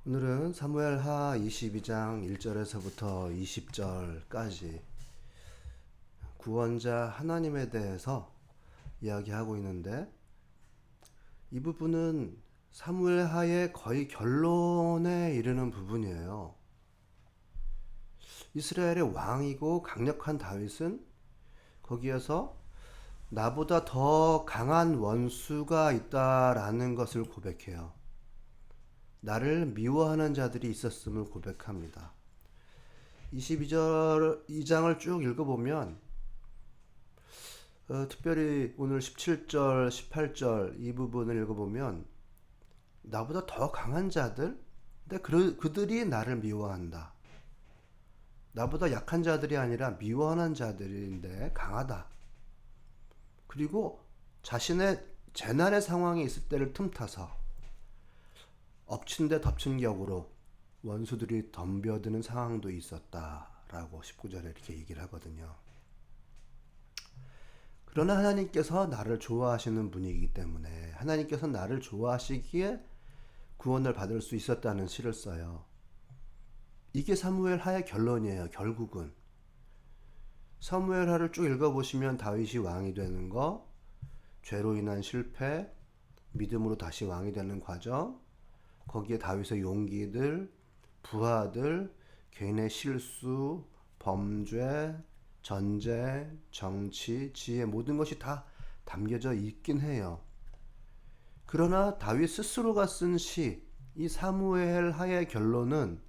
오늘은 사무엘하 22장 1절에서부터 20절까지 구원자 하나님에 대해서 이야기하고 있는데, 이 부분은 사무엘하의 거의 결론에 이르는 부분이에요. 이스라엘의 왕이고 강력한 다윗은 거기에서 나보다 더 강한 원수가 있다라는 것을 고백해요. 나를 미워하는 자들이 있었음을 고백합니다. 22절 2장을 쭉 읽어보면 특별히 오늘 17절, 18절 이 부분을 읽어보면 나보다 더 강한 자들, 근데 그들이 나를 미워한다. 나보다 약한 자들이 아니라 미워하는 자들인데 강하다. 그리고 자신의 재난의 상황이 있을 때를 틈타서 엎친 데 덮친 격으로 원수들이 덤벼드는 상황도 있었다라고 19절에 이렇게 얘기를 하거든요. 그러나 하나님께서 나를 좋아하시는 분이기 때문에 하나님께서 나를 좋아하시기에 구원을 받을 수 있었다는 시를 써요. 이게 사무엘하의 결론이에요. 결국은 사무엘하를 쭉 읽어보시면 다윗이 왕이 되는 거, 죄로 인한 실패, 믿음으로 다시 왕이 되는 과정, 거기에 다윗의 용기들, 부하들, 개인의 실수, 범죄, 전쟁, 정치, 지혜, 모든 것이 다 담겨져 있긴 해요. 그러나 다윗 스스로가 쓴 시, 이 사무엘 하의 결론은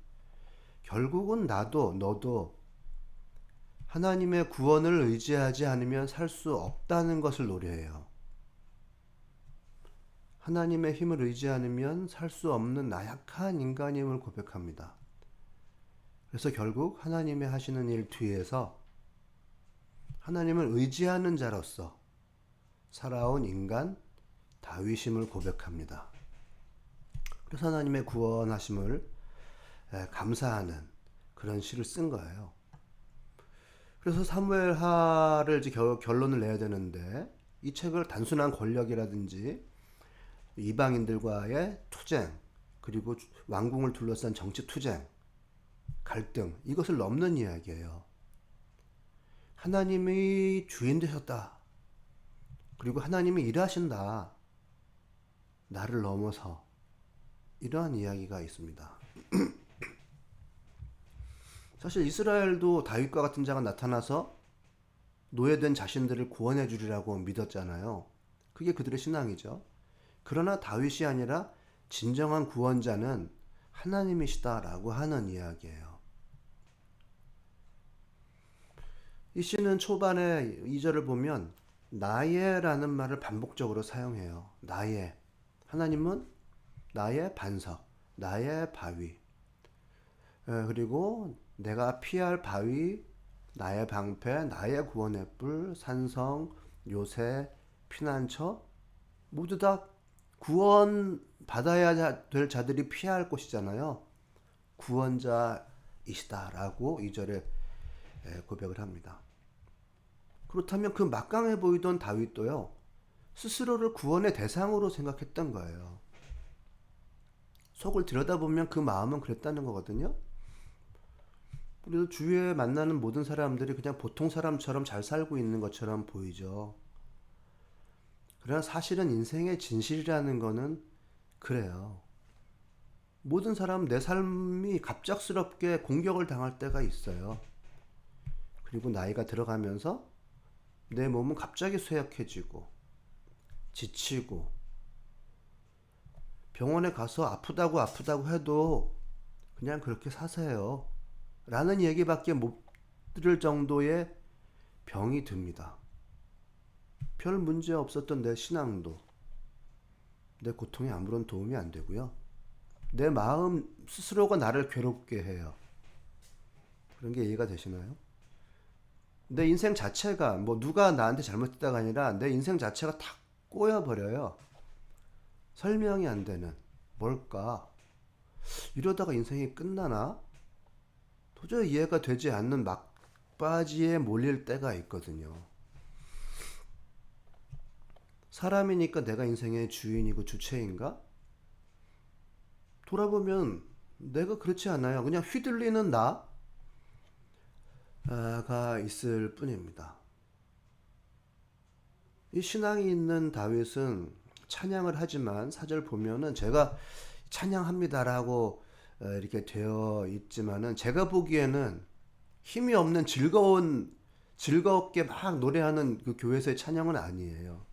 결국은 나도 너도 하나님의 구원을 의지하지 않으면 살 수 없다는 것을 노래해요. 하나님의 힘을 의지 않으면 살 수 없는 나약한 인간임을 고백합니다. 그래서 결국 하나님의 하시는 일 뒤에서 하나님을 의지하는 자로서 살아온 인간 다윗임을 고백합니다. 그래서 하나님의 구원하심을 감사하는 그런 시를 쓴 거예요. 그래서 사무엘하를 이제 결론을 내야 되는데, 이 책을 단순한 권력이라든지 이방인들과의 투쟁, 그리고 왕궁을 둘러싼 정치 투쟁, 갈등, 이것을 넘는 이야기예요. 하나님이 주인 되셨다. 그리고 하나님이 일하신다. 나를 넘어서 이러한 이야기가 있습니다. 사실 이스라엘도 다윗과 같은 자가 나타나서 노예된 자신들을 구원해 주리라고 믿었잖아요. 그게 그들의 신앙이죠. 그러나 다윗이 아니라 진정한 구원자는 하나님이시다라고 하는 이야기예요. 이 시는 초반에 2절을 보면 나의라는 말을 반복적으로 사용해요. 나의. 하나님은 나의 반석, 나의 바위. 그리고 내가 피할 바위, 나의 방패, 나의 구원의 뿔, 산성, 요새, 피난처, 모두 다 구원 받아야 될 자들이 피할 곳이잖아요. 구원자이시다라고 2절에 고백을 합니다. 그렇다면 그 막강해 보이던 다윗도요, 스스로를 구원의 대상으로 생각했던 거예요. 속을 들여다보면 그 마음은 그랬다는 거거든요. 우리도 주위에 만나는 모든 사람들이 그냥 보통 사람처럼 잘 살고 있는 것처럼 보이죠. 그러나 사실은 인생의 진실이라는 거는 그래요. 모든 사람 내 삶이 갑작스럽게 공격을 당할 때가 있어요. 그리고 나이가 들어가면서 내 몸은 갑자기 쇠약해지고 지치고 병원에 가서 아프다고 해도 그냥 그렇게 사세요 라는 얘기밖에 못 들을 정도의 병이 듭니다. 별 문제 없었던 내 신앙도 내 고통에 아무런 도움이 안 되고요. 내 마음 스스로가 나를 괴롭게 해요. 그런 게 이해가 되시나요? 내 인생 자체가 뭐 누가 나한테 잘못했다가 아니라 내 인생 자체가 탁 꼬여버려요. 설명이 안 되는. 뭘까? 이러다가 인생이 끝나나? 도저히 이해가 되지 않는 막바지에 몰릴 때가 있거든요. 사람이니까 내가 인생의 주인이고 주체인가? 돌아보면 내가 그렇지 않아요. 그냥 휘둘리는 나가 있을 뿐입니다. 이 신앙이 있는 다윗은 찬양을 하지만 사절 보면은 제가 찬양합니다라고 이렇게 되어 있지만은 제가 보기에는 힘이 없는 즐겁게 막 노래하는 그 교회에서의 찬양은 아니에요.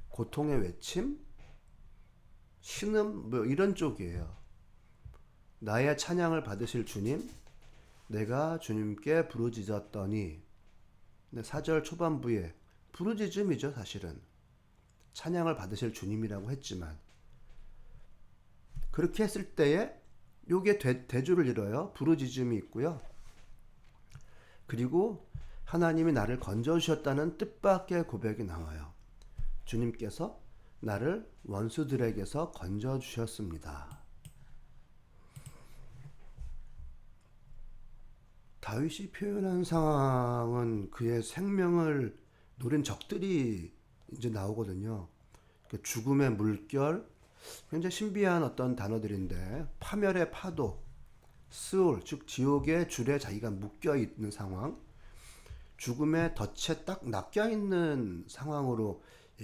고통의 외침, 신음 뭐 이런 쪽이에요. 나의 찬양을 받으실 주님, 내가 주님께 부르짖었더니 4절 초반부에 부르짖음이죠 사실은. 찬양을 받으실 주님이라고 했지만 그렇게 했을 때에 요게 대조를 이뤄요. 부르짖음이 있고요. 그리고 하나님이 나를 건져주셨다는 뜻밖의 고백이 나와요. 주님께서 나를 원수들에게서 건져주셨습니다. 다윗이 표현한 상황은 그의 생명을 노린 적들이 이제 나오거든요. 죽음의 물결, 굉장히 신비한 어떤 단어들인데 파멸의 파도, 스올, 즉 지옥의 줄에 자기가 묶여 있는 상황, 죽음의 덫에 딱 낚여 있는 상황으로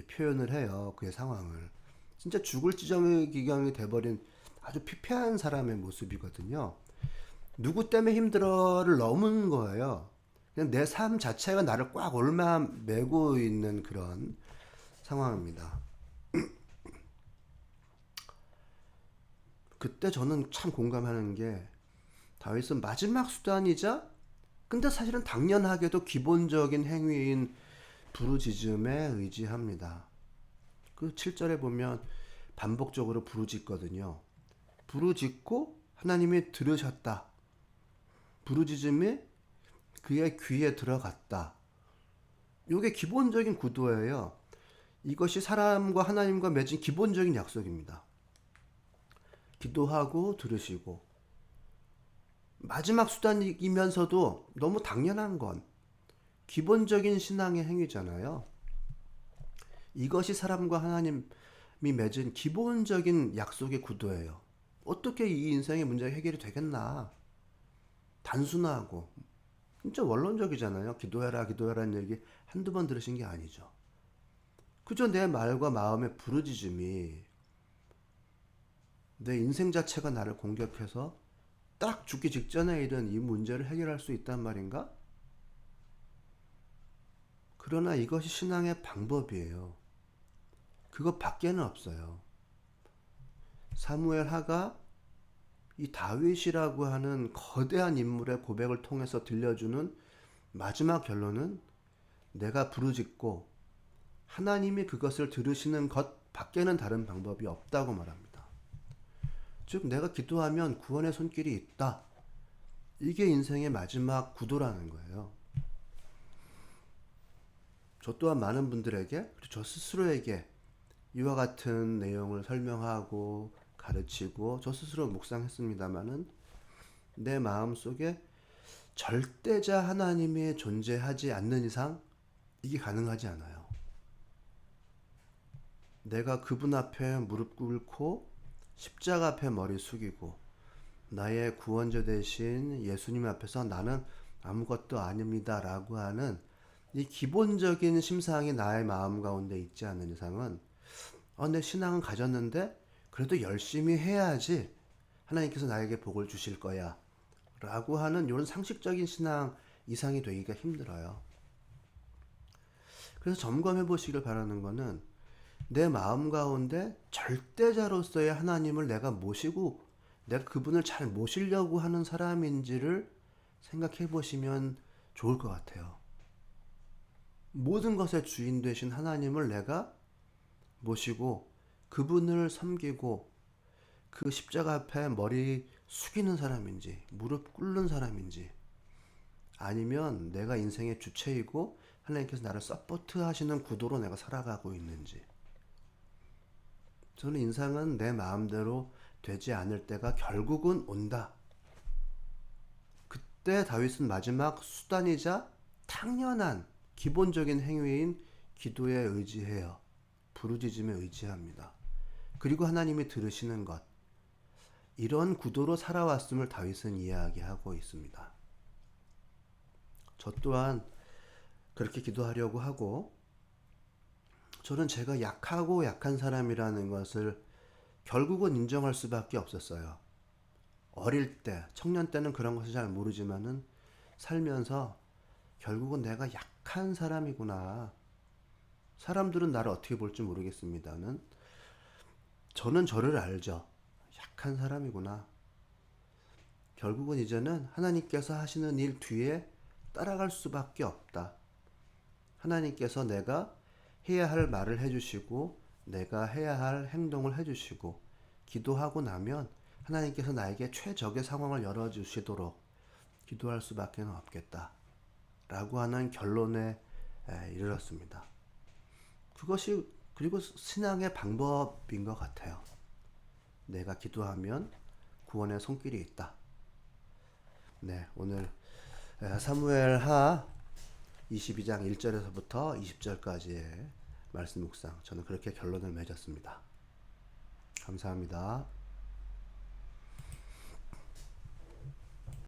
표현을 해요. 그의 상황을. 진짜 죽을 지경이 돼버린 아주 피폐한 사람의 모습이거든요. 누구 때문에 힘들어를 넘은 거예요. 그냥 내 삶 자체가 나를 꽉 올매고 있는 그런 상황입니다. 그때 저는 참 공감하는 게 다윗은 마지막 수단이자 근데 사실은 당연하게도 기본적인 행위인 부르짖음에 의지합니다. 그 7절에 보면 반복적으로 부르짖거든요. 부르짖고 하나님이 들으셨다. 부르짖음이 그의 귀에 들어갔다. 이게 기본적인 구도예요. 이것이 사람과 하나님과 맺은 기본적인 약속입니다. 기도하고 들으시고 마지막 수단이면서도 너무 당연한 건 기본적인 신앙의 행위잖아요. 이것이 사람과 하나님이 맺은 기본적인 약속의 구도예요. 어떻게 이 인생의 문제가 해결이 되겠나? 단순하고 진짜 원론적이잖아요. 기도해라 기도해라는 얘기 한두 번 들으신 게 아니죠. 그저 내 말과 마음의 부르짖음이 내 인생 자체가 나를 공격해서 딱 죽기 직전에 이른 이 문제를 해결할 수 있단 말인가? 그러나 이것이 신앙의 방법이에요. 그것 밖에는 없어요. 사무엘 하가 이 다윗이라고 하는 거대한 인물의 고백을 통해서 들려주는 마지막 결론은 내가 부르짖고 하나님이 그것을 들으시는 것 밖에는 다른 방법이 없다고 말합니다. 즉 내가 기도하면 구원의 손길이 있다. 이게 인생의 마지막 구도라는 거예요. 저 또한 많은 분들에게 그리고 저 스스로에게 이와 같은 내용을 설명하고 가르치고 저 스스로 묵상했습니다마는 내 마음속에 절대자 하나님이 존재하지 않는 이상 이게 가능하지 않아요. 내가 그분 앞에 무릎 꿇고 십자가 앞에 머리 숙이고 나의 구원자 되신 예수님 앞에서 나는 아무것도 아닙니다 라고 하는 이 기본적인 심상이 나의 마음 가운데 있지 않는 이상은 내 신앙은 가졌는데 그래도 열심히 해야지 하나님께서 나에게 복을 주실 거야 라고 하는 이런 상식적인 신앙 이상이 되기가 힘들어요. 그래서 점검해 보시길 바라는 거는 내 마음 가운데 절대자로서의 하나님을 내가 모시고 내가 그분을 잘 모시려고 하는 사람인지를 생각해 보시면 좋을 것 같아요. 모든 것의 주인 되신 하나님을 내가 모시고 그분을 섬기고 그 십자가 앞에 머리 숙이는 사람인지 무릎 꿇는 사람인지 아니면 내가 인생의 주체이고 하나님께서 나를 서포트 하시는 구도로 내가 살아가고 있는지. 저는 인생은 내 마음대로 되지 않을 때가 결국은 온다. 그때 다윗은 마지막 수단이자 당연한 기본적인 행위인 기도에 의지해요. 부르짖음에 의지합니다. 그리고 하나님이 들으시는 것. 이런 구도로 살아왔음을 다윗은 이야기하고 있습니다. 저 또한 그렇게 기도하려고 하고, 저는 제가 약하고 약한 사람이라는 것을 결국은 인정할 수밖에 없었어요. 어릴 때, 청년 때는 그런 것을 잘 모르지만은 살면서 결국은 내가 약한 사람이구나. 사람들은 나를 어떻게 볼지 모르겠습니다는 저는 저를 알죠. 약한 사람이구나. 결국은 이제는 하나님께서 하시는 일 뒤에 따라갈 수밖에 없다. 하나님께서 내가 해야 할 말을 해주시고 내가 해야 할 행동을 해주시고 기도하고 나면 하나님께서 나에게 최적의 상황을 열어주시도록 기도할 수밖에 없겠다 라고 하는 결론에 이르렀습니다. 그것이 그리고 신앙의 방법인 것 같아요. 내가 기도하면 구원의 손길이 있다. 네, 오늘 사무엘하 22장 1절에서부터 20절까지의 말씀 묵상, 저는 그렇게 결론을 맺었습니다. 감사합니다.